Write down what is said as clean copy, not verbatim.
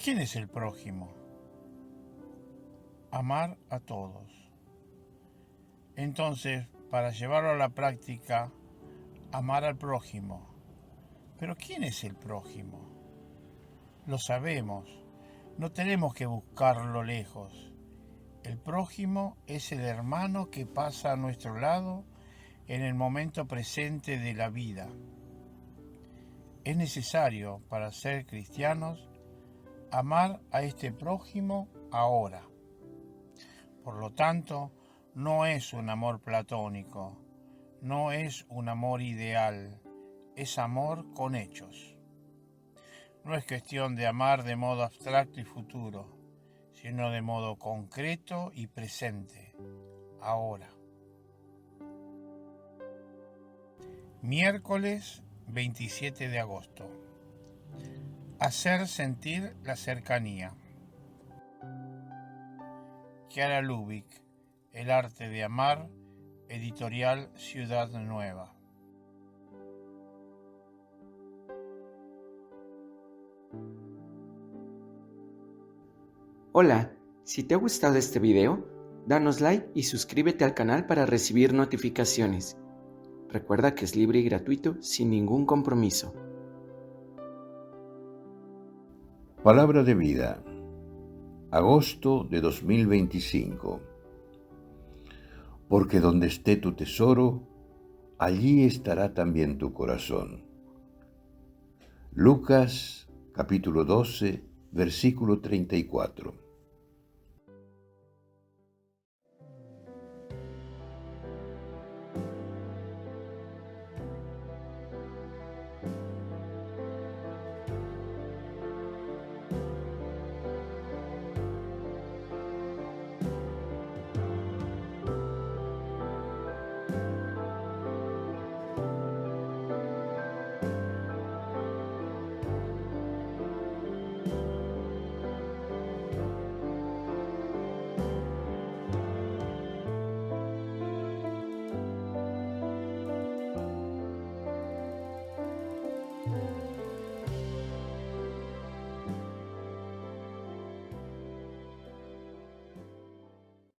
¿Quién es el prójimo? Amar a todos. Entonces, para llevarlo a la práctica, amar al prójimo. Pero ¿quién es el prójimo? Lo sabemos, no tenemos que buscarlo lejos. El prójimo es el hermano que pasa a nuestro lado en el momento presente de la vida. Es necesario, para ser cristianos, amar a este prójimo ahora. Por lo tanto, no es un amor platónico, no es un amor ideal, es amor con hechos. No es cuestión de amar de modo abstracto y futuro, sino de modo concreto y presente, ahora. Miércoles 27 de agosto. Hacer sentir la cercanía. Chiara Lubich, El arte de amar, editorial Ciudad Nueva. Hola, si te ha gustado este video, danos like y suscríbete al canal para recibir notificaciones. Recuerda que es libre y gratuito sin ningún compromiso. Palabra de vida, agosto de 2025. Porque donde esté tu tesoro, allí estará también tu corazón. Lucas, capítulo 12, versículo 34.